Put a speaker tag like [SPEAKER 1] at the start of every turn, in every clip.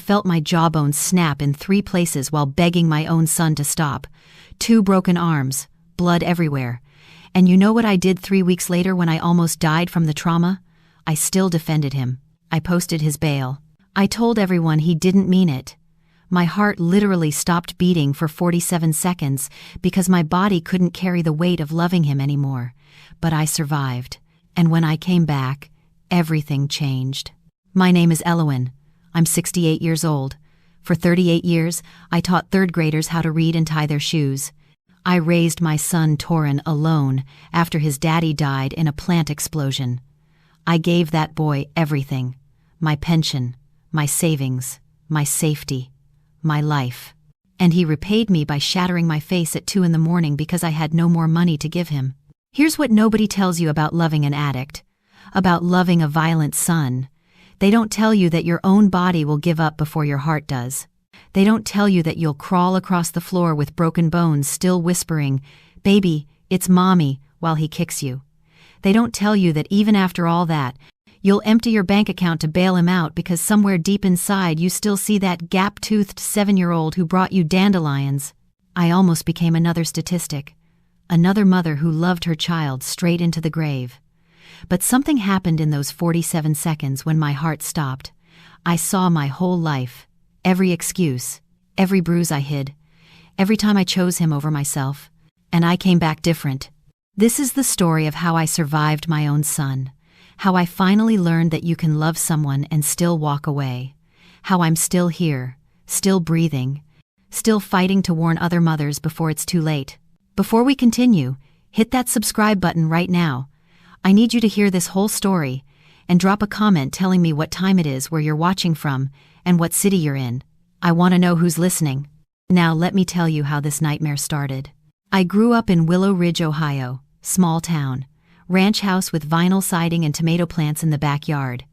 [SPEAKER 1] felt my jawbones snap in 3 places while begging my own son to stop. 2 broken arms, blood everywhere. And you know what I did 3 weeks later when I almost died from the trauma? I still defended him. I posted his bail. I told everyone he didn't mean it. My heart literally stopped beating for 47 seconds because my body couldn't carry the weight of loving him anymore. But I survived. And when I came back, everything changed. My name is Elowen. I'm 68 years old. For 38 years, I taught 3rd graders how to read and tie their shoes. I raised my son Torin alone after his daddy died in a plant explosion. I gave that boy everything. My pension, my savings, my safety, my life. And he repaid me by shattering my face at 2 a.m. because I had no more money to give him. Here's what nobody tells you about loving an addict, about loving a violent son. They don't tell you that your own body will give up before your heart does. They don't tell you that you'll crawl across the floor with broken bones still whispering, "Baby, it's mommy," while he kicks you. They don't tell you that even after all that, you'll empty your bank account to bail him out because somewhere deep inside you still see that gap-toothed 7-year-old who brought you dandelions. I almost became another statistic. Another mother who loved her child straight into the grave. But something happened in those 47 seconds when my heart stopped. I saw my whole life, every excuse, every bruise I hid, every time I chose him over myself, and I came back different. This is the story of how I survived my own son, how I finally learned that you can love someone and still walk away, how I'm still here, still breathing, still fighting to warn other mothers before it's too late. Before we continue, hit that subscribe button right now. I need you to hear this whole story, and drop a comment telling me what time it is where you're watching from, and what city you're in. I want to know who's listening. Now let me tell you how this nightmare started. I grew up in Willow Ridge, Ohio, small town, ranch house with vinyl siding and tomato plants in the backyard,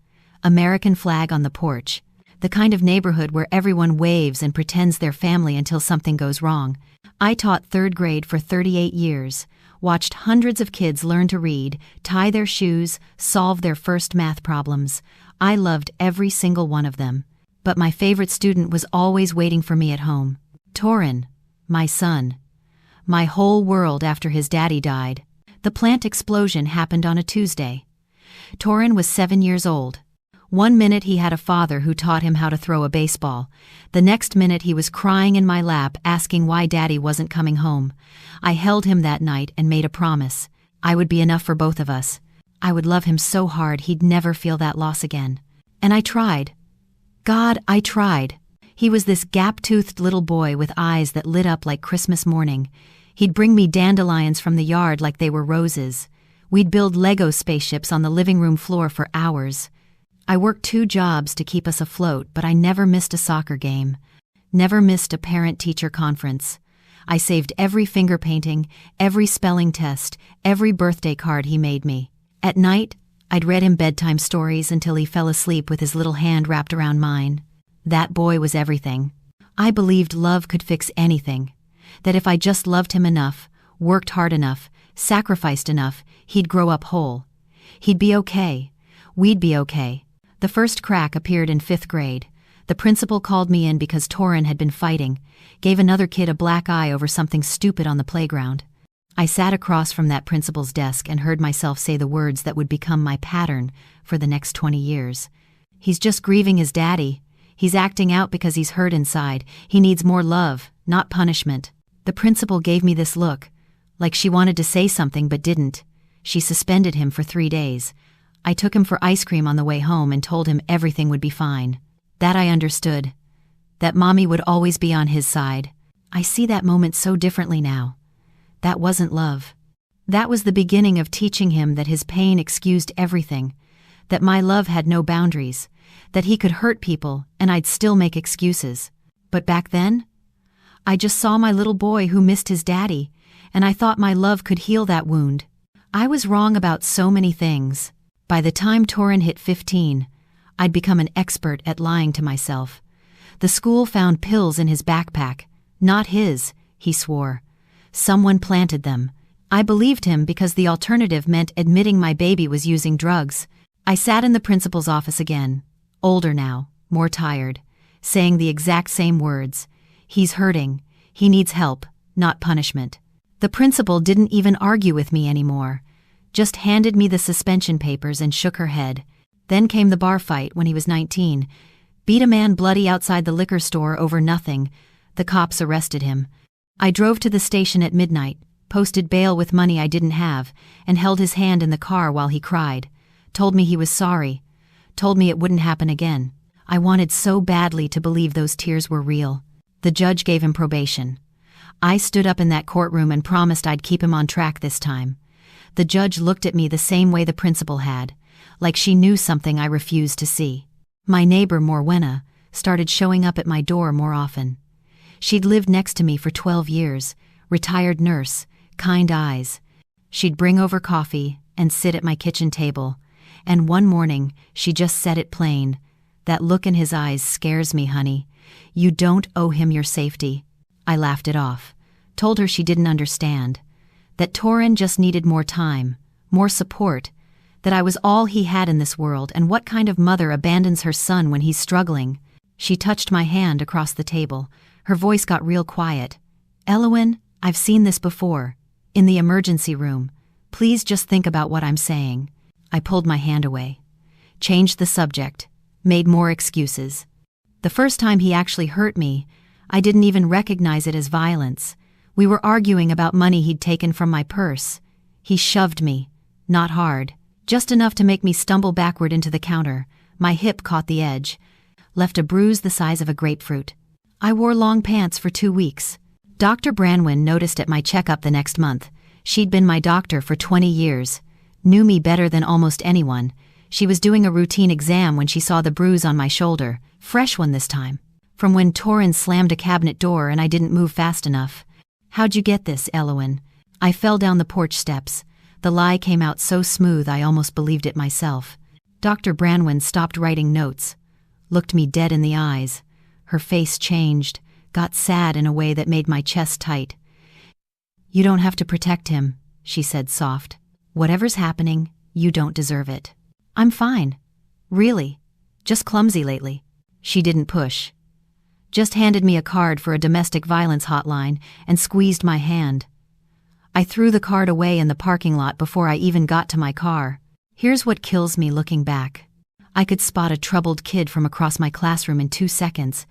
[SPEAKER 1] American flag on the porch, the kind of neighborhood where everyone waves and pretends they're family until something goes wrong. I taught 3rd grade for 38 years, watched hundreds of kids learn to read, tie their shoes, solve their first math problems. I loved every single one of them. But my favorite student was always waiting for me at home. Torin, my son. My whole world after his daddy died. The plant explosion happened on a Tuesday. Torin was 7 years old. One minute he had a father who taught him how to throw a baseball. The next minute he was crying in my lap asking why daddy wasn't coming home. I held him that night and made a promise. I would be enough for both of us. I would love him so hard he'd never feel that loss again. And I tried. God, I tried. He was this gap-toothed little boy with eyes that lit up like Christmas morning. He'd bring me dandelions from the yard like they were roses. We'd build Lego spaceships on the living room floor for hours. I worked 2 jobs to keep us afloat, but I never missed a soccer game. Never missed a parent-teacher conference. I saved every finger painting, every spelling test, every birthday card he made me. At night, I'd read him bedtime stories until he fell asleep with his little hand wrapped around mine. That boy was everything. I believed love could fix anything. That if I just loved him enough, worked hard enough, sacrificed enough, he'd grow up whole. He'd be okay. We'd be okay. The first crack appeared in 5th grade. The principal called me in because Torin had been fighting, gave another kid a black eye over something stupid on the playground. I sat across from that principal's desk and heard myself say the words that would become my pattern for the next 20 years. He's just grieving his daddy. He's acting out because he's hurt inside. He needs more love, not punishment. The principal gave me this look, like she wanted to say something but didn't. She suspended him for 3 days. I took him for ice cream on the way home and told him everything would be fine. That I understood. That mommy would always be on his side. I see that moment so differently now. That wasn't love. That was the beginning of teaching him that his pain excused everything, that my love had no boundaries, that he could hurt people and I'd still make excuses. But back then, I just saw my little boy who missed his daddy, and I thought my love could heal that wound. I was wrong about so many things. By the time Torin hit 15, I'd become an expert at lying to myself. The school found pills in his backpack. Not his, he swore. Someone planted them. I believed him because the alternative meant admitting my baby was using drugs. I sat in the principal's office again, older now, more tired, saying the exact same words. He's hurting. He needs help, not punishment. The principal didn't even argue with me anymore, just handed me the suspension papers and shook her head. Then came the bar fight when he was 19. Beat a man bloody outside the liquor store over nothing. The cops arrested him. I drove to the station at midnight, posted bail with money I didn't have, and held his hand in the car while he cried. Told me he was sorry. Told me it wouldn't happen again. I wanted so badly to believe those tears were real. The judge gave him probation. I stood up in that courtroom and promised I'd keep him on track this time. The judge looked at me the same way the principal had, like she knew something I refused to see. My neighbor, Morwenna, started showing up at my door more often. She'd lived next to me for 12 years, retired nurse, kind eyes. She'd bring over coffee and sit at my kitchen table, and one morning she just said it plain. That look in his eyes scares me, honey. You don't owe him your safety. I laughed it off, told her she didn't understand, that Torin just needed more time, more support, that I was all he had in this world, and what kind of mother abandons her son when he's struggling. She touched my hand across the table. Her voice got real quiet. Elowen, I've seen this before. In the emergency room. Please just think about what I'm saying. I pulled my hand away. Changed the subject. Made more excuses. The first time he actually hurt me, I didn't even recognize it as violence. We were arguing about money he'd taken from my purse. He shoved me. Not hard. Just enough to make me stumble backward into the counter. My hip caught the edge. Left a bruise the size of a grapefruit. I wore long pants for 2 weeks. Dr. Branwyn noticed at my checkup the next month. She'd been my doctor for 20 years. Knew me better than almost anyone. She was doing a routine exam when she saw the bruise on my shoulder. Fresh one this time. From when Torin slammed a cabinet door and I didn't move fast enough. How'd you get this, Elowen? I fell down the porch steps. The lie came out so smooth I almost believed it myself. Dr. Branwyn stopped writing notes. Looked me dead in the eyes. Her face changed, got sad in a way that made my chest tight. You don't have to protect him, she said soft. Whatever's happening, you don't deserve it. I'm fine. Really. Just clumsy lately. She didn't push. Just handed me a card for a domestic violence hotline and squeezed my hand. I threw the card away in the parking lot before I even got to my car. Here's what kills me looking back. I could spot a troubled kid from across my classroom in 2 seconds.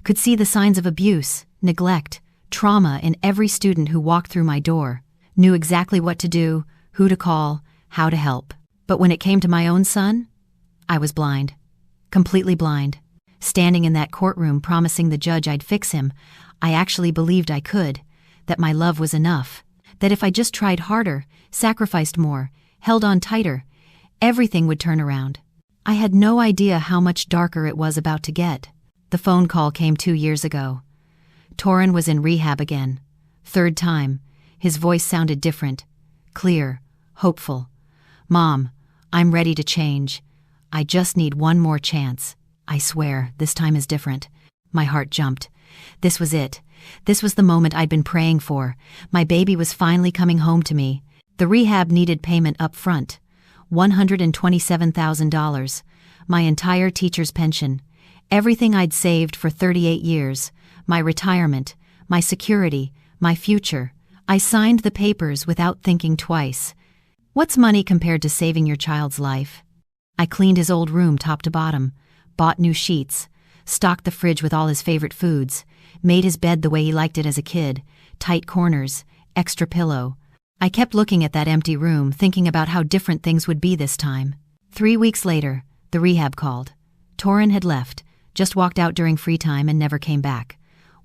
[SPEAKER 1] Could see the signs of abuse, neglect, trauma in every student who walked through my door. Knew exactly what to do, who to call, how to help. But when it came to my own son, I was blind. Completely blind. Standing in that courtroom promising the judge I'd fix him, I actually believed I could, that my love was enough, that if I just tried harder, sacrificed more, held on tighter, everything would turn around. I had no idea how much darker it was about to get. The phone call came 2 years ago. Torin was in rehab again. 3rd time. His voice sounded different. Clear. Hopeful. Mom, I'm ready to change. I just need one more chance. I swear, this time is different. My heart jumped. This was it. This was the moment I'd been praying for. My baby was finally coming home to me. The rehab needed payment up front. $127,000. My entire teacher's pension. Everything I'd saved for 38 years. My retirement. My security. My future. I signed the papers without thinking twice. What's money compared to saving your child's life? I cleaned his old room top to bottom. Bought new sheets. Stocked the fridge with all his favorite foods. Made his bed the way he liked it as a kid. Tight corners. Extra pillow. I kept looking at that empty room, thinking about how different things would be this time. 3 weeks later, the rehab called. Torin had left, just walked out during free time and never came back.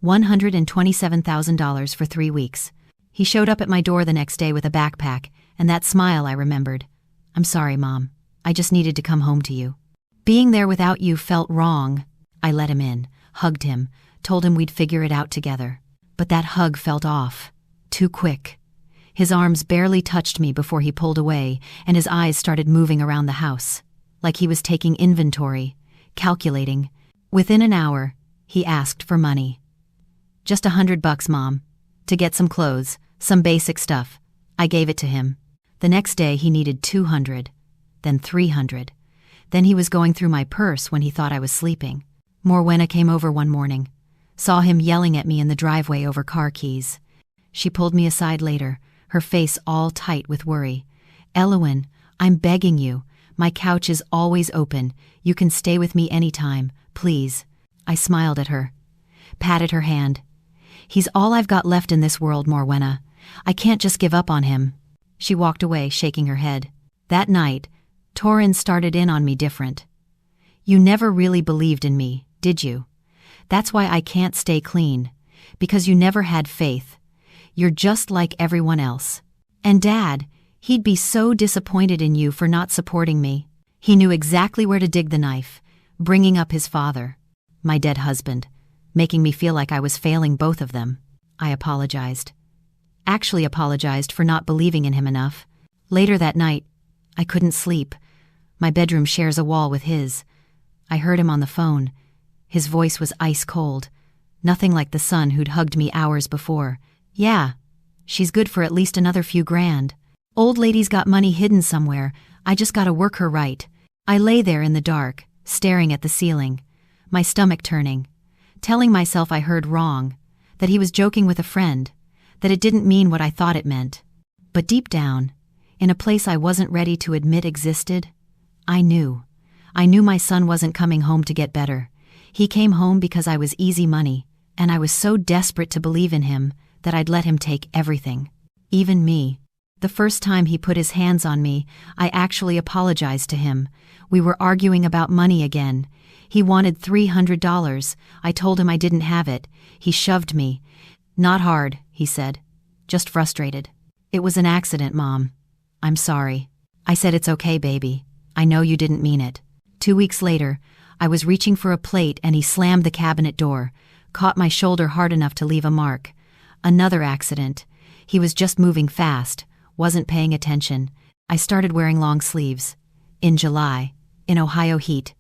[SPEAKER 1] $127,000 for 3 weeks. He showed up at my door the next day with a backpack, and that smile I remembered. I'm sorry, Mom. I just needed to come home to you. Being there without you felt wrong. I let him in, hugged him, told him we'd figure it out together. But that hug felt off. Too quick. His arms barely touched me before he pulled away, and his eyes started moving around the house, like he was taking inventory, calculating. Within an hour, he asked for money. Just $100, Mom. To get some clothes, some basic stuff. I gave it to him. The next day he needed $200, then $300. Then he was going through my purse when he thought I was sleeping. Morwenna came over one morning, saw him yelling at me in the driveway over car keys. She pulled me aside later, her face all tight with worry. "Elowen, I'm begging you. My couch is always open. You can stay with me anytime, please." I smiled at her, patted her hand. "He's all I've got left in this world, Morwenna. I can't just give up on him." She walked away, shaking her head. That night, Torin started in on me different. "You never really believed in me, did you? That's why I can't stay clean. Because you never had faith. You're just like everyone else. And Dad, he'd be so disappointed in you for not supporting me. He knew exactly where to dig the knife, bringing up his father, my dead husband, making me feel like I was failing both of them." I apologized. Actually apologized for not believing in him enough. Later that night, I couldn't sleep. My bedroom shares a wall with his. I heard him on the phone. His voice was ice cold, nothing like the son who'd hugged me hours before. "Yeah, she's good for at least another few grand. Old lady's got money hidden somewhere. I just gotta work her right." I lay there in the dark, staring at the ceiling, my stomach turning, telling myself I heard wrong, that he was joking with a friend, that it didn't mean what I thought it meant. But deep down, in a place I wasn't ready to admit existed, I knew. I knew my son wasn't coming home to get better. He came home because I was easy money, and I was so desperate to believe in him that I'd let him take everything. Even me. The first time he put his hands on me, I actually apologized to him. We were arguing about money again. He wanted $300. I told him I didn't have it. He shoved me. "Not hard," he said. "Just frustrated." "It was an accident, Mom. I'm sorry." I said, "It's okay, baby. I know you didn't mean it." 2 weeks later, I was reaching for a plate and he slammed the cabinet door, caught my shoulder hard enough to leave a mark. Another accident. He was just moving fast, wasn't paying attention. I started wearing long sleeves. In July, in Ohio heat.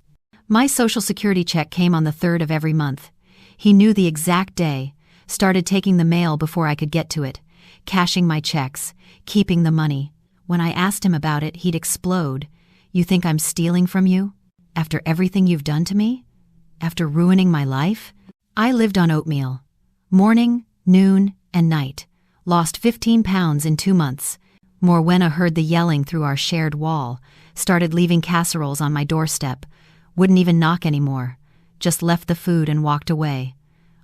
[SPEAKER 1] My Social Security check came on the 3rd of every month. He knew the exact day, started taking the mail before I could get to it, cashing my checks, keeping the money. When I asked him about it, he'd explode. "You think I'm stealing from you? After everything you've done to me? After ruining my life?" I lived on oatmeal. Morning, noon, and night. Lost 15 pounds in 2 months. Morwenna heard the yelling through our shared wall, started leaving casseroles on my doorstep, wouldn't even knock anymore, just left the food and walked away.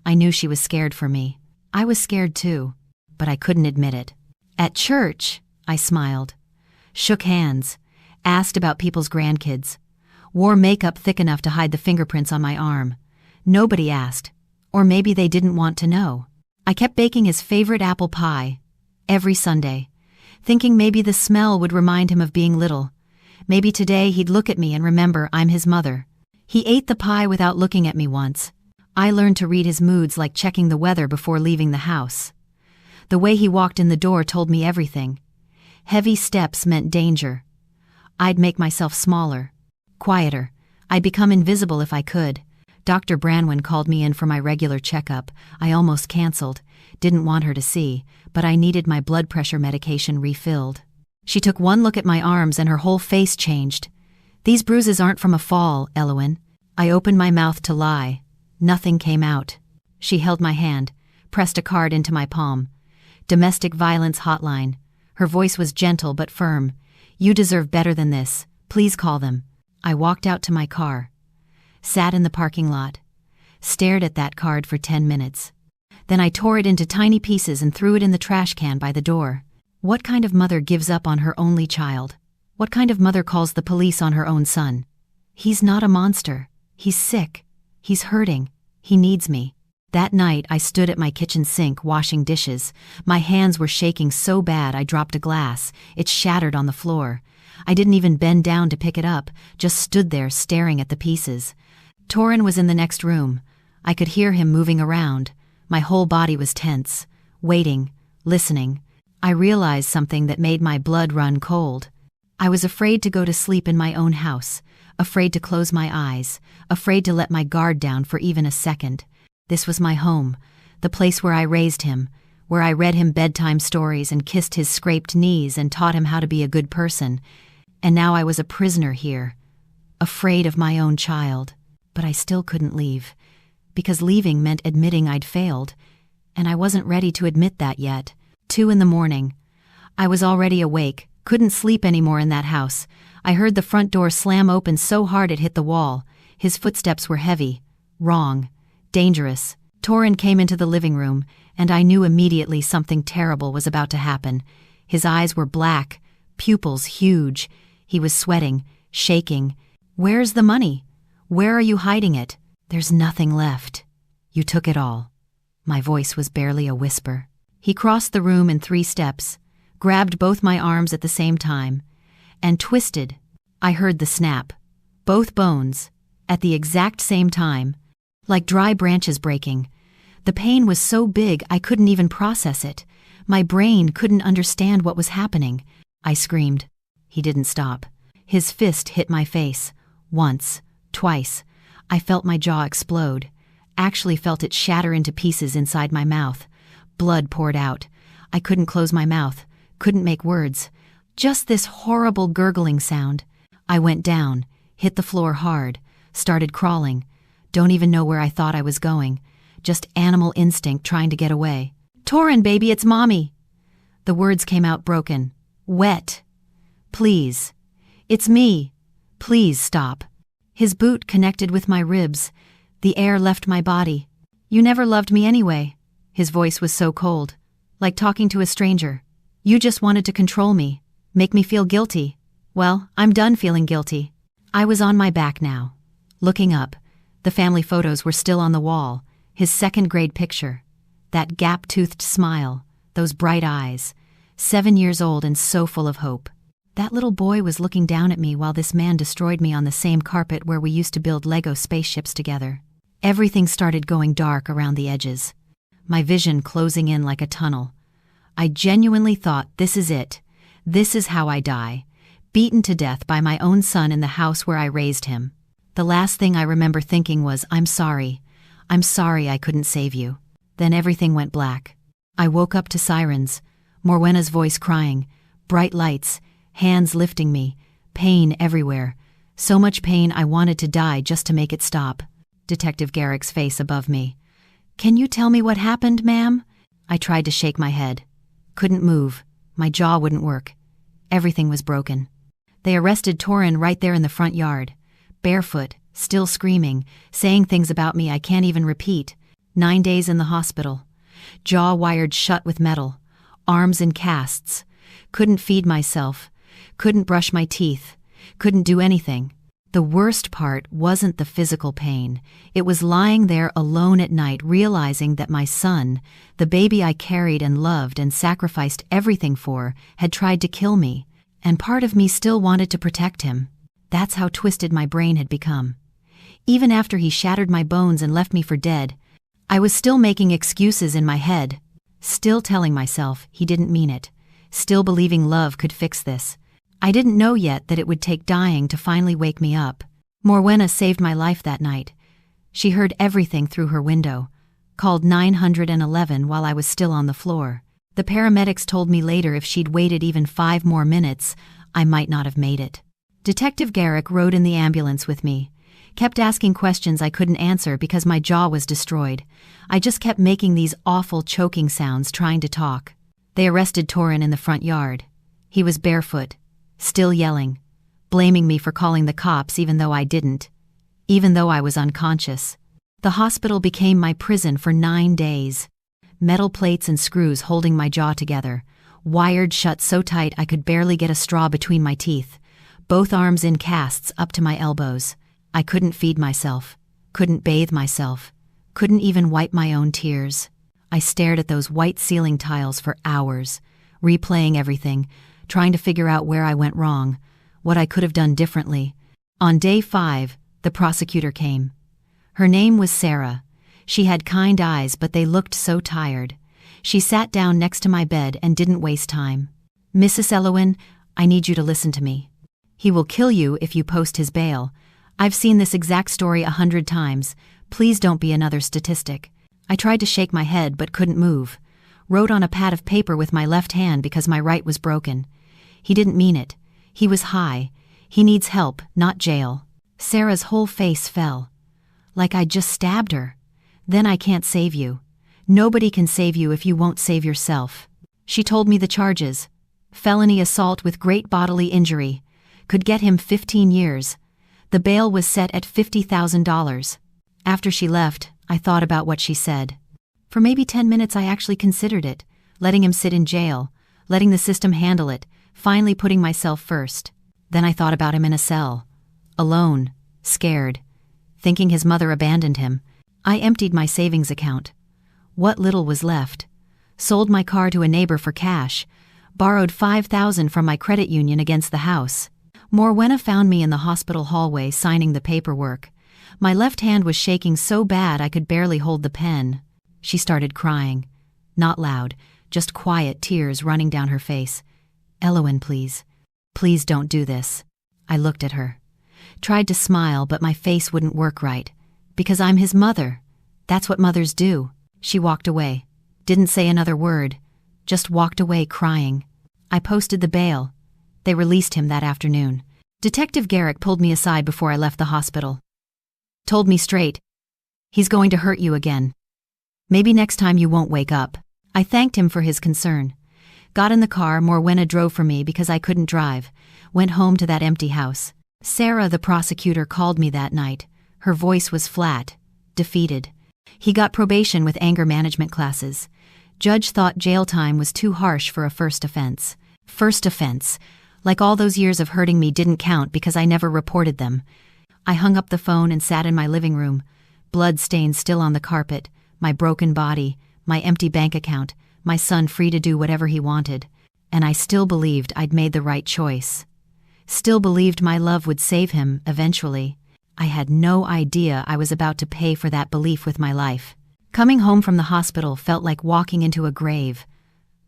[SPEAKER 1] I knew she was scared for me. I was scared too, but I couldn't admit it. At church, I smiled, shook hands, asked about people's grandkids, wore makeup thick enough to hide the fingerprints on my arm. Nobody asked, or maybe they didn't want to know. I kept baking his favorite apple pie, every Sunday, thinking maybe the smell would remind him of being little. Maybe today he'd look at me and remember I'm his mother. He ate the pie without looking at me once. I learned to read his moods like checking the weather before leaving the house. The way he walked in the door told me everything. Heavy steps meant danger. I'd make myself smaller, quieter. I'd become invisible if I could. Dr. Branwen called me in for my regular checkup. I almost canceled. Didn't want her to see, but I needed my blood pressure medication refilled. She took one look at my arms and her whole face changed. "These bruises aren't from a fall, Elowen." I opened my mouth to lie. Nothing came out. She held my hand, pressed a card into my palm. Domestic Violence Hotline. Her voice was gentle but firm. "You deserve better than this. Please call them." I walked out to my car, sat in the parking lot, stared at that card for 10 minutes. Then I tore it into tiny pieces and threw it in the trash can by the door. What kind of mother gives up on her only child? What kind of mother calls the police on her own son? He's not a monster. He's sick. He's hurting. He needs me. That night I stood at my kitchen sink washing dishes. My hands were shaking so bad I dropped a glass. It shattered on the floor. I didn't even bend down to pick it up, just stood there staring at the pieces. Torin was in the next room. I could hear him moving around. My whole body was tense, waiting, listening. I realized something that made my blood run cold. I was afraid to go to sleep in my own house, afraid to close my eyes, afraid to let my guard down for even a second. This was my home, the place where I raised him, where I read him bedtime stories and kissed his scraped knees and taught him how to be a good person. And now I was a prisoner here, afraid of my own child. but I still couldn't leave. Because leaving meant admitting I'd failed, and I wasn't ready to admit that yet. 2 a.m. I was already awake, couldn't sleep anymore in that house. I heard the front door slam open so hard it hit the wall. His footsteps were heavy. Wrong. Dangerous. Torin came into the living room, and I knew immediately something terrible was about to happen. His eyes were black, pupils huge. He was sweating, shaking. "Where's the money? Where are you hiding it?" "There's nothing left. You took it all." My voice was barely a whisper. He crossed the room in 3 steps, grabbed both my arms at the same time, and twisted. I heard the snap. Both bones, at the exact same time, like dry branches breaking. The pain was so big I couldn't even process it. My brain couldn't understand what was happening. I screamed. He didn't stop. His fist hit my face. Once, twice. I felt my jaw explode. Actually felt it shatter into pieces inside my mouth. Blood poured out. I couldn't close my mouth, couldn't make words. Just this horrible gurgling sound. I went down, hit the floor hard, started crawling. Don't even know where I thought I was going. Just animal instinct trying to get away. "Torin, baby, it's Mommy." The words came out broken. Wet. "Please. It's me. Please stop." His boot connected with my ribs. The air left my body. "You never loved me anyway." His voice was so cold, like talking to a stranger. "You just wanted to control me, make me feel guilty. Well, I'm done feeling guilty." I was on my back now. Looking up, the family photos were still on the wall. His 2nd grade picture. That gap-toothed smile, those bright eyes. 7 years old and so full of hope. That little boy was looking down at me while this man destroyed me on the same carpet where we used to build Lego spaceships together. Everything started going dark around the edges. My vision closing in like a tunnel. I genuinely thought, this is it. This is how I die. Beaten to death by my own son in the house where I raised him. The last thing I remember thinking was, I'm sorry. I'm sorry I couldn't save you. Then everything went black. I woke up to sirens, Morwenna's voice crying, bright lights, hands lifting me, pain everywhere. So much pain I wanted to die just to make it stop. Detective Garrick's face above me. "Can you tell me what happened, ma'am?" I tried to shake my head. Couldn't move. My jaw wouldn't work. Everything was broken. They arrested Torin right there in the front yard. Barefoot, still screaming, saying things about me I can't even repeat. 9 days in the hospital. Jaw wired shut with metal. Arms in casts. Couldn't feed myself. Couldn't brush my teeth. Couldn't do anything. The worst part wasn't the physical pain. It was lying there alone at night realizing that my son, the baby I carried and loved and sacrificed everything for, had tried to kill me, and part of me still wanted to protect him. That's how twisted my brain had become. Even after he shattered my bones and left me for dead, I was still making excuses in my head, still telling myself he didn't mean it, still believing love could fix this. I didn't know yet that it would take dying to finally wake me up. Morwenna saved my life that night. She heard everything through her window, called 911 while I was still on the floor. The paramedics told me later if she'd waited even 5 more minutes, I might not have made it. Detective Garrick rode in the ambulance with me, kept asking questions I couldn't answer because my jaw was destroyed. I just kept making these awful choking sounds trying to talk. They arrested Torin in the front yard. He was barefoot, still yelling, blaming me for calling the cops even though I didn't, even though I was unconscious. The hospital became my prison for 9 days. Metal plates and screws holding my jaw together, wired shut so tight I could barely get a straw between my teeth, both arms in casts up to my elbows. I couldn't feed myself, couldn't bathe myself, couldn't even wipe my own tears. I stared at those white ceiling tiles for hours, replaying everything, trying to figure out where I went wrong, what I could have done differently. On day 5, the prosecutor came. Her name was Sarah. She had kind eyes, but they looked so tired. She sat down next to my bed and didn't waste time. "Mrs. Elowin, I need you to listen to me. He will kill you if you post his bail. I've seen this exact story 100 times. Please don't be another statistic." I tried to shake my head but couldn't move. Wrote on a pad of paper with my left hand because my right was broken. He didn't mean it. He was high. He needs help, not jail. Sarah's whole face fell. Like I'd just stabbed her. Then I can't save you. Nobody can save you if you won't save yourself. She told me the charges. Felony assault with great bodily injury. Could get him 15 years. The bail was set at $50,000. After she left, I thought about what she said. For maybe 10 minutes I actually considered it, letting him sit in jail, letting the system handle it, finally putting myself first. Then I thought about him in a cell. Alone, scared, thinking his mother abandoned him. I emptied my savings account. What little was left. Sold my car to a neighbor for cash. Borrowed $5,000 from my credit union against the house. Morwenna found me in the hospital hallway signing the paperwork. My left hand was shaking so bad I could barely hold the pen. She started crying. Not loud, just quiet tears running down her face. Elowen, please. Please don't do this. I looked at her. Tried to smile, but my face wouldn't work right. Because I'm his mother. That's what mothers do. She walked away. Didn't say another word. Just walked away crying. I posted the bail. They released him that afternoon. Detective Garrick pulled me aside before I left the hospital. Told me straight. He's going to hurt you again. Maybe next time you won't wake up. I thanked him for his concern. Got in the car, Morwenna drove for me because I couldn't drive. Went home to that empty house. Sarah, the prosecutor, called me that night. Her voice was flat, defeated. He got probation with anger management classes. Judge thought jail time was too harsh for a first offense. First offense. Like all those years of hurting me didn't count because I never reported them. I hung up the phone and sat in my living room. Blood stains still on the carpet, my broken body, my empty bank account, my son free to do whatever he wanted. And I still believed I'd made the right choice. Still believed my love would save him, eventually. I had no idea I was about to pay for that belief with my life. Coming home from the hospital felt like walking into a grave.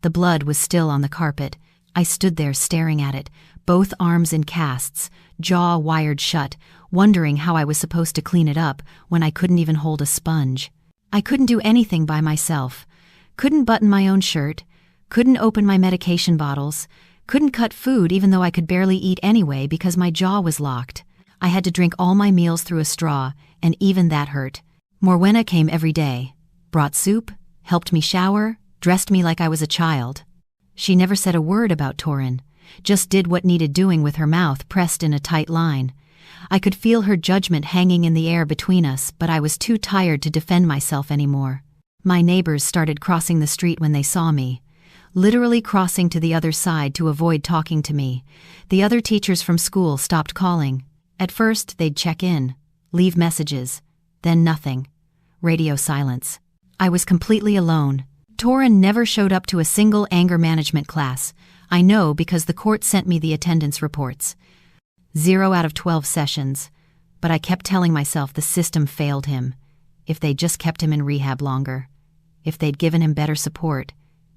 [SPEAKER 1] The blood was still on the carpet. I stood there staring at it, both arms in casts, jaw wired shut, wondering how I was supposed to clean it up when I couldn't even hold a sponge. I couldn't do anything by myself. Couldn't button my own shirt. Couldn't open my medication bottles. Couldn't cut food even though I could barely eat anyway because my jaw was locked. I had to drink all my meals through a straw, and even that hurt. Morwenna came every day. Brought soup, helped me shower, dressed me like I was a child. She never said a word about Torin, just did what needed doing with her mouth pressed in a tight line. I could feel her judgment hanging in the air between us, but I was too tired to defend myself anymore. My neighbors started crossing the street when they saw me. Literally crossing to the other side to avoid talking to me. The other teachers from school stopped calling. At first, they'd check in, leave messages, then nothing. Radio silence. I was completely alone. Torin never showed up to a single anger management class. I know because the court sent me the attendance reports. 0 out of 12 sessions. But I kept telling myself the system failed him. If they'd just kept him in rehab longer. If they'd given him better support.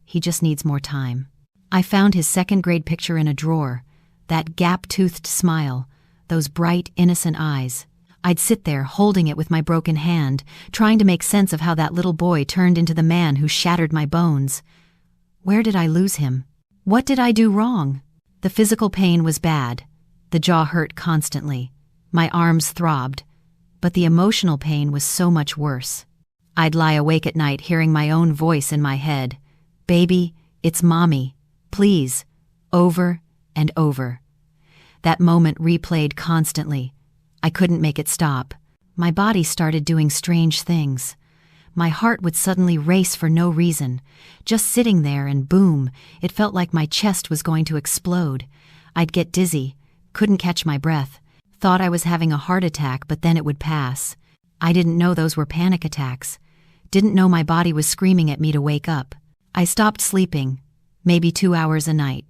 [SPEAKER 1] He just needs more time. I found his second-grade picture in a drawer. That gap-toothed smile. Those bright, innocent eyes. I'd sit there holding it with my broken hand, trying to make sense of how that little boy turned into the man who shattered my bones. Where did I lose him? What did I do wrong? The physical pain was bad. The jaw hurt constantly. My arms throbbed. But the emotional pain was so much worse. I'd lie awake at night hearing my own voice in my head. Baby, it's Mommy. Please. Over and over. That moment replayed constantly. I couldn't make it stop. My body started doing strange things. My heart would suddenly race for no reason. Just sitting there and boom, it felt like my chest was going to explode. I'd get dizzy, couldn't catch my breath. Thought I was having a heart attack, but then it would pass. I didn't know those were panic attacks. Didn't know my body was screaming at me to wake up. I stopped sleeping, maybe 2 hours a night.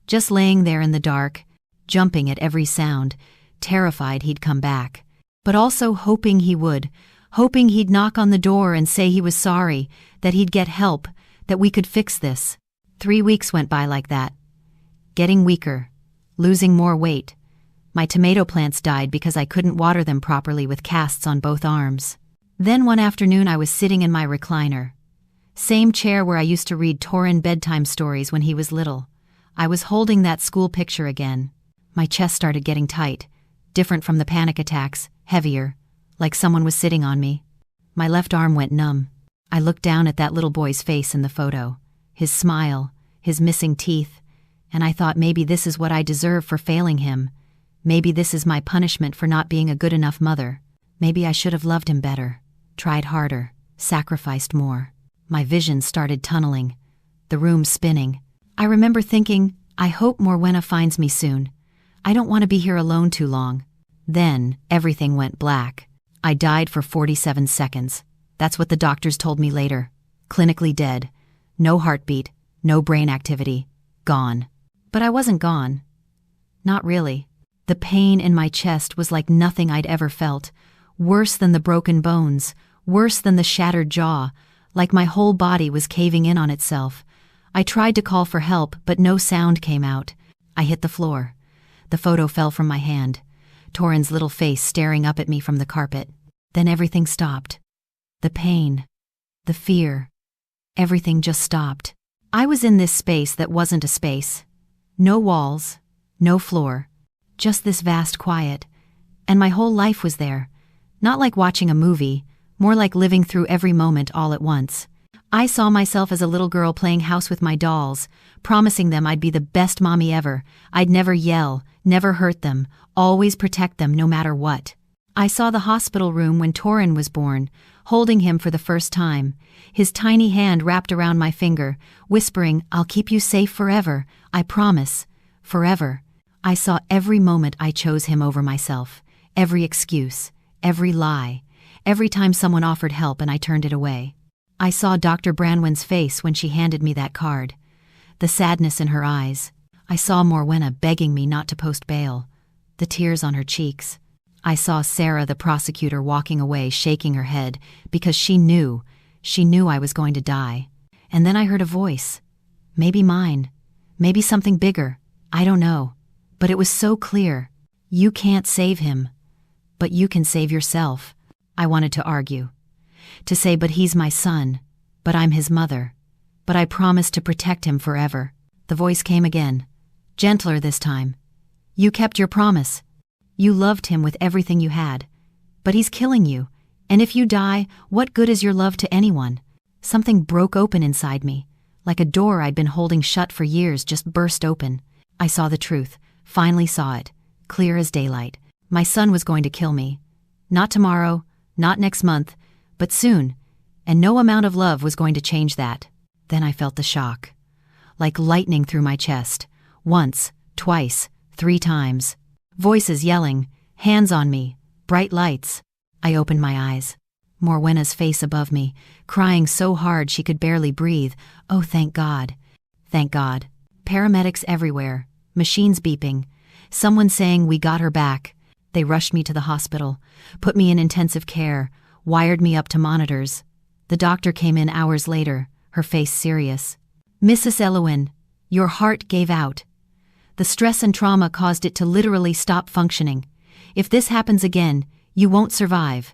[SPEAKER 1] Just laying there in the dark, jumping at every sound, terrified he'd come back. But also hoping he would, hoping he'd knock on the door and say he was sorry, that he'd get help, that we could fix this. 3 weeks went by like that. Getting weaker, losing more weight. My tomato plants died because I couldn't water them properly with casts on both arms. Then one afternoon I was sitting in my recliner. Same chair where I used to read Torin bedtime stories when he was little. I was holding that school picture again. My chest started getting tight, different from the panic attacks, heavier, like someone was sitting on me. My left arm went numb. I looked down at that little boy's face in the photo, his smile, his missing teeth, and I thought maybe this is what I deserve for failing him. Maybe this is my punishment for not being a good enough mother. Maybe I should have loved him better, tried harder, sacrificed more. My vision started tunneling, the room spinning. I remember thinking, I hope Morwenna finds me soon. I don't want to be here alone too long. Then, everything went black. I died for 47 seconds. That's what the doctors told me later. Clinically dead. No heartbeat, no brain activity. Gone. But I wasn't gone. Not really. The pain in my chest was like nothing I'd ever felt. Worse than the broken bones, worse than the shattered jaw, like my whole body was caving in on itself. I tried to call for help, but no sound came out. I hit the floor. The photo fell from my hand, Torin's little face staring up at me from the carpet. Then everything stopped. The pain, the fear, everything just stopped. I was in this space that wasn't a space. No walls, no floor, just this vast quiet. And my whole life was there. Not like watching a movie, more like living through every moment all at once. I saw myself as a little girl playing house with my dolls, promising them I'd be the best mommy ever. I'd never yell, never hurt them, always protect them no matter what. I saw the hospital room when Torin was born, holding him for the first time, his tiny hand wrapped around my finger, whispering, "I'll keep you safe forever, I promise, forever." I saw every moment I chose him over myself, every excuse, every lie, every time someone offered help and I turned it away. I saw Dr. Branwen's face when she handed me that card, the sadness in her eyes. I saw Morwenna begging me not to post bail, the tears on her cheeks. I saw Sarah, the prosecutor, walking away, shaking her head, because she knew I was going to die. And then I heard a voice. Maybe mine. Maybe something bigger. I don't know. But it was so clear. You can't save him. But you can save yourself. I wanted to argue. To say, but he's my son. But I'm his mother. But I promised to protect him forever. The voice came again. Gentler this time. You kept your promise. You loved him with everything you had. But he's killing you. And if you die, what good is your love to anyone? Something broke open inside me. Like a door I'd been holding shut for years just burst open. I saw the truth. Finally saw it. Clear as daylight. My son was going to kill me. Not tomorrow, not next month, but soon. And no amount of love was going to change that. Then I felt the shock. Like lightning through my chest. Once, twice, 3 times. Voices yelling, hands on me, bright lights. I opened my eyes. Morwenna's face above me, crying so hard she could barely breathe. Oh, thank God. Thank God. Paramedics everywhere, machines beeping. Someone saying we got her back. They rushed me to the hospital, put me in intensive care, wired me up to monitors. The doctor came in hours later, her face serious. Mrs. Elowin, your heart gave out. The stress and trauma caused it to literally stop functioning. If this happens again, you won't survive.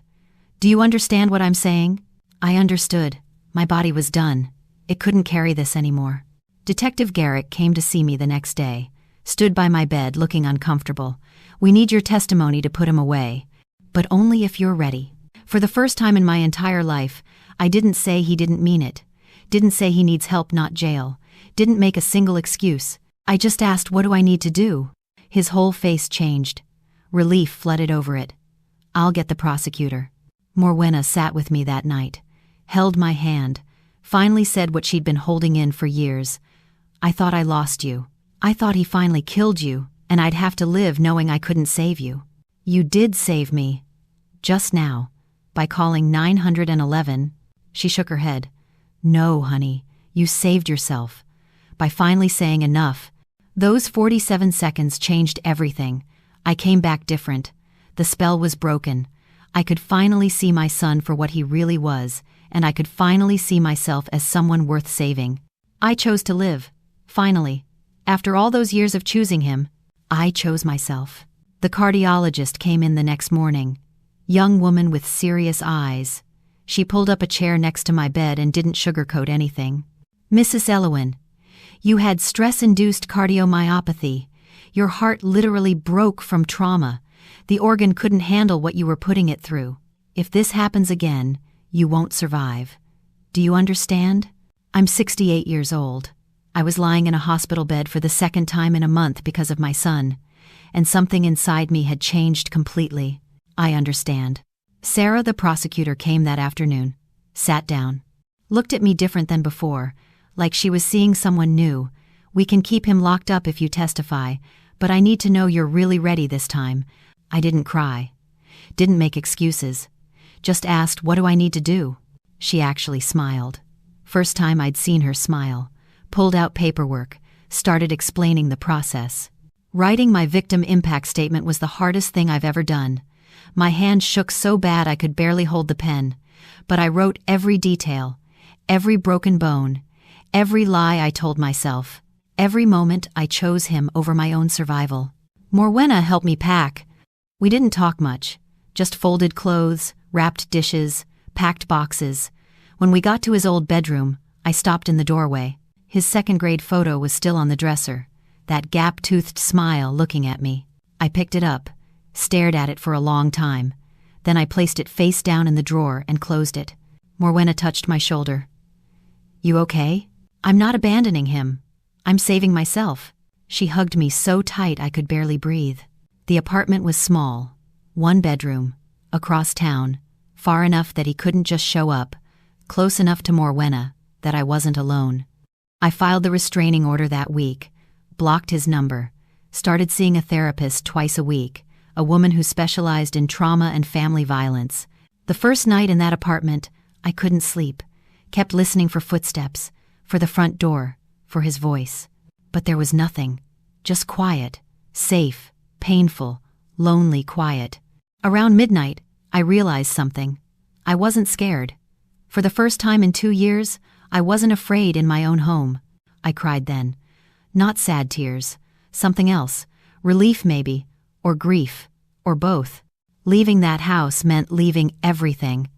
[SPEAKER 1] Do you understand what I'm saying? I understood. My body was done. It couldn't carry this anymore. Detective Garrick came to see me the next day, stood by my bed looking uncomfortable. We need your testimony to put him away. But only if you're ready. For the first time in my entire life, I didn't say he didn't mean it. Didn't say he needs help, not jail. Didn't make a single excuse. I just asked, what do I need to do? His whole face changed. Relief flooded over it. I'll get the prosecutor. Morwenna sat with me that night, held my hand, finally said what she'd been holding in for years. I thought I lost you. I thought he finally killed you, and I'd have to live knowing I couldn't save you. You did save me. Just now. By calling 911. She shook her head. No, honey, you saved yourself. By finally saying enough. Those 47 seconds changed everything. I came back different. The spell was broken. I could finally see my son for what he really was, and I could finally see myself as someone worth saving. I chose to live. Finally. After all those years of choosing him, I chose myself. The cardiologist came in the next morning. Young woman with serious eyes. She pulled up a chair next to my bed and didn't sugarcoat anything. Mrs. Elowin, you had stress-induced cardiomyopathy. Your heart literally broke from trauma. The organ couldn't handle what you were putting it through. If this happens again, you won't survive. Do you understand? I'm 68 years old. I was lying in a hospital bed for the second time in a month because of my son, and something inside me had changed completely. I understand. Sarah, the prosecutor, came that afternoon, sat down, looked at me different than before, like she was seeing someone new. We can keep him locked up if you testify, but I need to know you're really ready this time. I didn't cry, didn't make excuses, just asked, what do I need to do? She actually smiled. First time I'd seen her smile. Pulled out paperwork, started explaining the process. Writing my victim impact statement was the hardest thing I've ever done. My hand shook so bad I could barely hold the pen, but I wrote every detail, every broken bone, every lie I told myself, every moment I chose him over my own survival. Morwenna helped me pack. We didn't talk much, just folded clothes, wrapped dishes, packed boxes. When we got to his old bedroom, I stopped in the doorway. His second-grade photo was still on the dresser, that gap-toothed smile looking at me. I picked it up, stared at it for a long time. Then I placed it face down in the drawer and closed it. Morwenna touched my shoulder. You okay? I'm not abandoning him. I'm saving myself. She hugged me so tight I could barely breathe. The apartment was small, one bedroom, across town, far enough that he couldn't just show up, close enough to Morwenna that I wasn't alone. I filed the restraining order that week, blocked his number, started seeing a therapist twice a week, a woman who specialized in trauma and family violence. The first night in that apartment, I couldn't sleep, kept listening for footsteps, for the front door, for his voice. But there was nothing, just quiet, safe, painful, lonely quiet. Around midnight, I realized something. I wasn't scared. For the first time in 2 years, I wasn't afraid in my own home. I cried then. Not sad tears. Something else. Relief maybe. Or grief. Or both. Leaving that house meant leaving everything.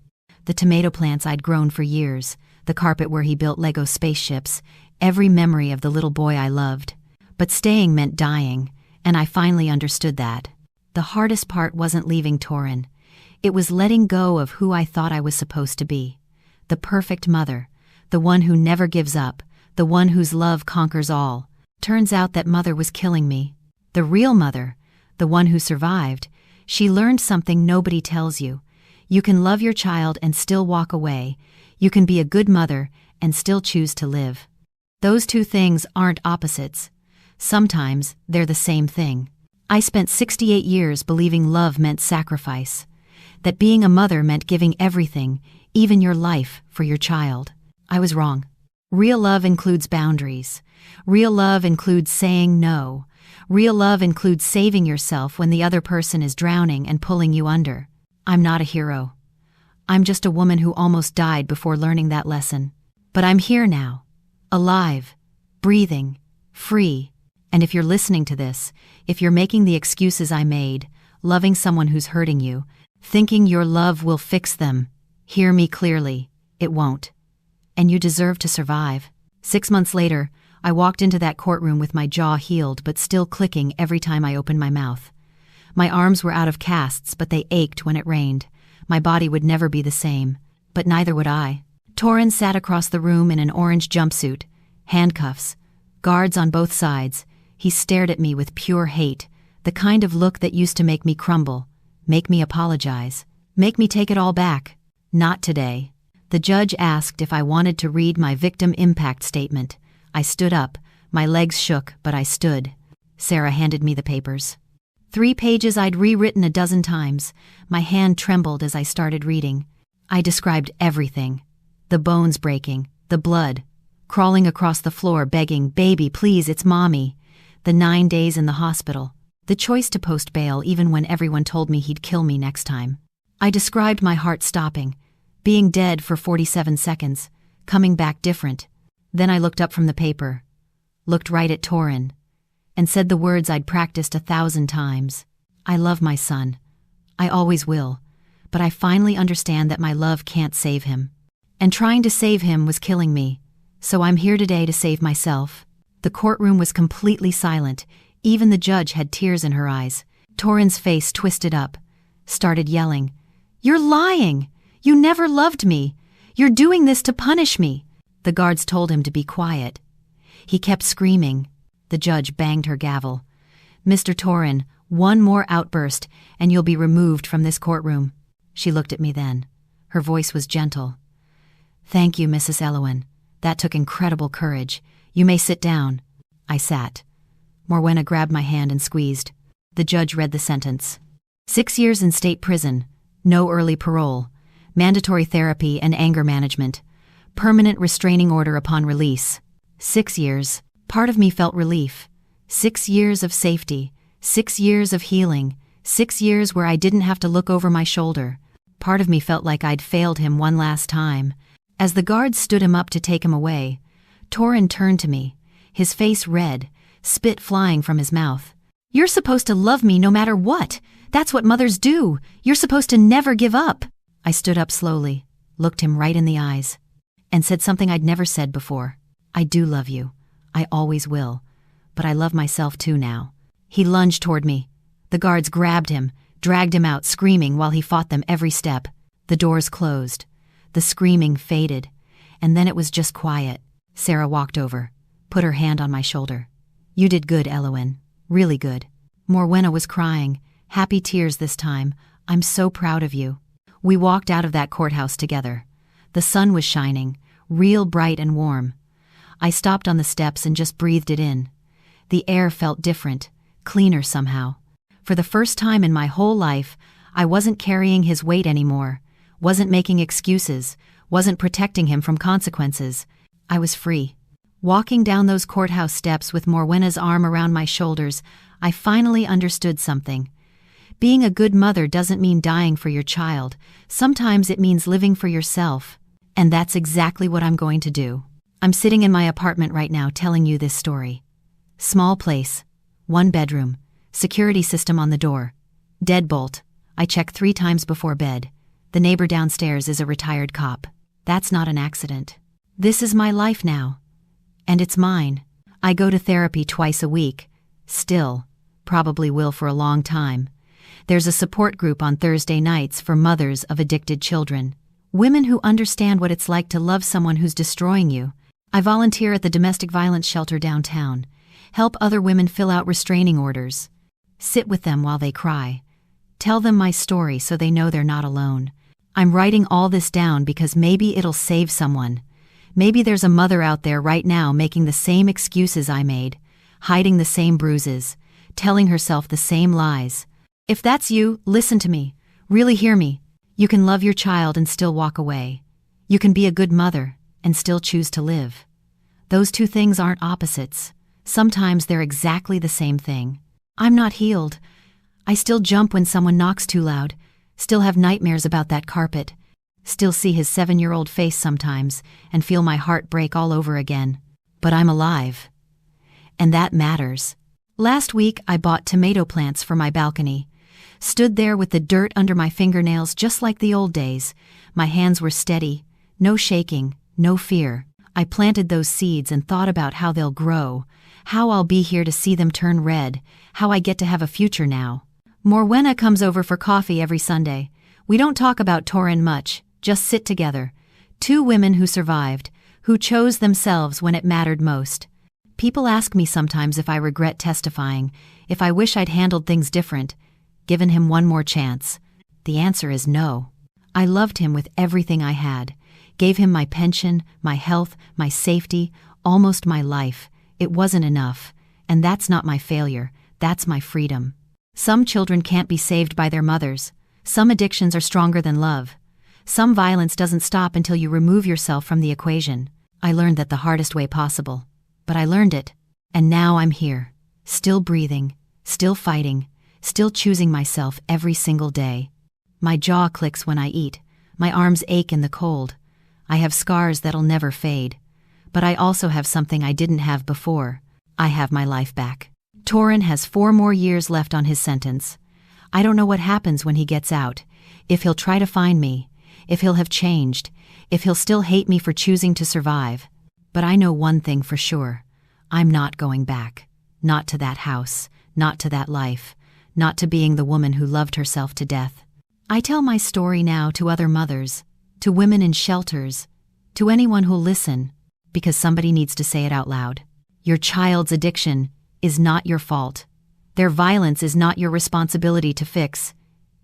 [SPEAKER 1] The tomato plants I'd grown for years, the carpet where he built Lego spaceships, every memory of the little boy I loved. But staying meant dying, and I finally understood that. The hardest part wasn't leaving Torin. It was letting go of who I thought I was supposed to be. The perfect mother. The one who never gives up, the one whose love conquers all. Turns out that mother was killing me. The real mother, the one who survived, she learned something nobody tells you. You can love your child and still walk away. You can be a good mother and still choose to live. Those two things aren't opposites. Sometimes they're the same thing. I spent 68 years believing love meant sacrifice, that being a mother meant giving everything, even your life, for your child. I was wrong. Real love includes boundaries. Real love includes saying no. Real love includes saving yourself when the other person is drowning and pulling you under. I'm not a hero. I'm just a woman who almost died before learning that lesson. But I'm here now, alive, breathing, free. And if you're listening to this, if you're making the excuses I made, loving someone who's hurting you, thinking your love will fix them, hear me clearly, it won't. And you deserve to survive. 6 months later, I walked into that courtroom with my jaw healed but still clicking every time I opened my mouth. My arms were out of casts, but they ached when it rained. My body would never be the same, but neither would I. Torin sat across the room in an orange jumpsuit, handcuffs, guards on both sides. He stared at me with pure hate, the kind of look that used to make me crumble, make me apologize, make me take it all back. Not today. The judge asked if I wanted to read my victim impact statement. I stood up. My legs shook, but I stood. Sarah handed me the papers. 3 pages I'd rewritten a dozen times. My hand trembled as I started reading. I described everything. The bones breaking, the blood, crawling across the floor begging, "Baby, please, it's mommy." The 9 days in the hospital. The choice to post bail even when everyone told me he'd kill me next time. I described my heart stopping, being dead for 47 seconds, coming back different. Then I looked up from the paper, looked right at Torin, and said the words I'd practiced 1,000 times. I love my son. I always will. But I finally understand that my love can't save him. And trying to save him was killing me. So I'm here today to save myself. The courtroom was completely silent. Even the judge had tears in her eyes. Torin's face twisted up, started yelling, "You're lying! You never loved me! You're doing this to punish me!" The guards told him to be quiet. He kept screaming. The judge banged her gavel. "Mr. Torin, one more outburst, and you'll be removed from this courtroom." She looked at me then. Her voice was gentle. "Thank you, Mrs. Elowen. That took incredible courage. You may sit down." I sat. Morwenna grabbed my hand and squeezed. The judge read the sentence. 6 years in state prison, no early parole, mandatory therapy and anger management, permanent restraining order upon release. 6 years. Part of me felt relief. 6 years of safety, 6 years of healing, 6 years where I didn't have to look over my shoulder. Part of me felt like I'd failed him one last time. As the guards stood him up to take him away, Torin turned to me, his face red, spit flying from his mouth. "You're supposed to love me no matter what. That's what mothers do. You're supposed to never give up." I stood up slowly, looked him right in the eyes, and said something I'd never said before. "I do love you. I always will. But I love myself too now." He lunged toward me. The guards grabbed him, dragged him out screaming while he fought them every step. The doors closed. The screaming faded, and then it was just quiet. Sarah walked over, put her hand on my shoulder. "You did good, Elowen. Really good." Morwenna was crying, happy tears this time. "I'm so proud of you." We walked out of that courthouse together. The sun was shining, real bright and warm. I stopped on the steps and just breathed it in. The air felt different, cleaner somehow. For the first time in my whole life, I wasn't carrying his weight anymore, wasn't making excuses, wasn't protecting him from consequences. I was free. Walking down those courthouse steps with Morwenna's arm around my shoulders, I finally understood something. Being a good mother doesn't mean dying for your child. Sometimes it means living for yourself. And that's exactly what I'm going to do. I'm sitting in my apartment right now telling you this story. Small place, 1 bedroom, security system on the door, deadbolt. I check 3 times before bed. The neighbor downstairs is a retired cop. That's not an accident. This is my life now. And it's mine. I go to therapy twice a week. Still. Probably will for a long time. There's a support group on Thursday nights for mothers of addicted children. Women who understand what it's like to love someone who's destroying you. I volunteer at the domestic violence shelter downtown. Help other women fill out restraining orders. Sit with them while they cry. Tell them my story so they know they're not alone. I'm writing all this down because maybe it'll save someone. Maybe there's a mother out there right now making the same excuses I made, hiding the same bruises, telling herself the same lies. If that's you, listen to me. Really hear me. You can love your child and still walk away. You can be a good mother and still choose to live. Those two things aren't opposites. Sometimes they're exactly the same thing. I'm not healed. I still jump when someone knocks too loud, still have nightmares about that carpet, still see his 7-year-old face sometimes and feel my heart break all over again. But I'm alive. And that matters. Last week I bought tomato plants for my balcony. Stood there with the dirt under my fingernails just like the old days. My hands were steady, no shaking, no fear. I planted those seeds and thought about how they'll grow, how I'll be here to see them turn red, how I get to have a future now. Morwenna comes over for coffee every Sunday. We don't talk about Torin much, just sit together. 2 women who survived, who chose themselves when it mattered most. People ask me sometimes if I regret testifying, if I wish I'd handled things different, given him one more chance. The answer is no. I loved him with everything I had, gave him my pension, my health, my safety, almost my life. It wasn't enough, and that's not my failure, that's my freedom. Some children can't be saved by their mothers. Some addictions are stronger than love. Some violence doesn't stop until you remove yourself from the equation. I learned that the hardest way possible. But I learned it, and now I'm here, still breathing, still fighting, still choosing myself every single day. My jaw clicks when I eat, my arms ache in the cold. I have scars that'll never fade. But I also have something I didn't have before. I have my life back. Torin has 4 more years left on his sentence. I don't know what happens when he gets out, if he'll try to find me, if he'll have changed, if he'll still hate me for choosing to survive. But I know one thing for sure. I'm not going back. Not to that house, not to that life, not to being the woman who loved herself to death. I tell my story now to other mothers, to women in shelters, to anyone who'll listen, because somebody needs to say it out loud. Your child's addiction is not your fault. Their violence is not your responsibility to fix.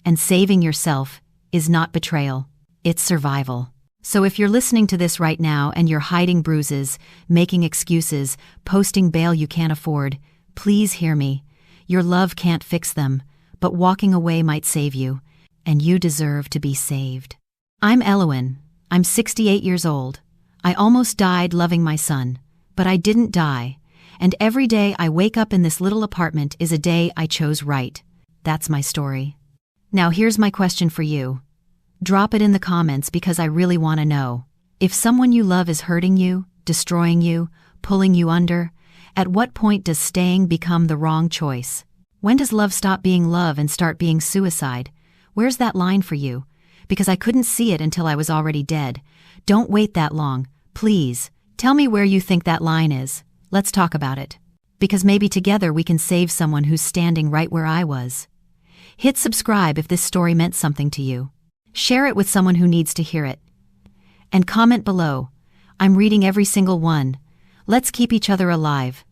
[SPEAKER 1] And saving yourself is not betrayal. It's survival. So if you're listening to this right now and you're hiding bruises, making excuses, posting bail you can't afford, please hear me. Your love can't fix them, but walking away might save you, and you deserve to be saved. I'm Elowen. I'm 68 years old. I almost died loving my son, but I didn't die, and every day I wake up in this little apartment is a day I chose right. That's my story. Now here's my question for you. Drop it in the comments because I really want to know. If someone you love is hurting you, destroying you, pulling you under, at what point does staying become the wrong choice? When does love stop being love and start being suicide? Where's that line for you? Because I couldn't see it until I was already dead. Don't wait that long. Please, tell me where you think that line is. Let's talk about it. Because maybe together we can save someone who's standing right where I was. Hit subscribe if this story meant something to you. Share it with someone who needs to hear it. And comment below. I'm reading every single one. Let's keep each other alive.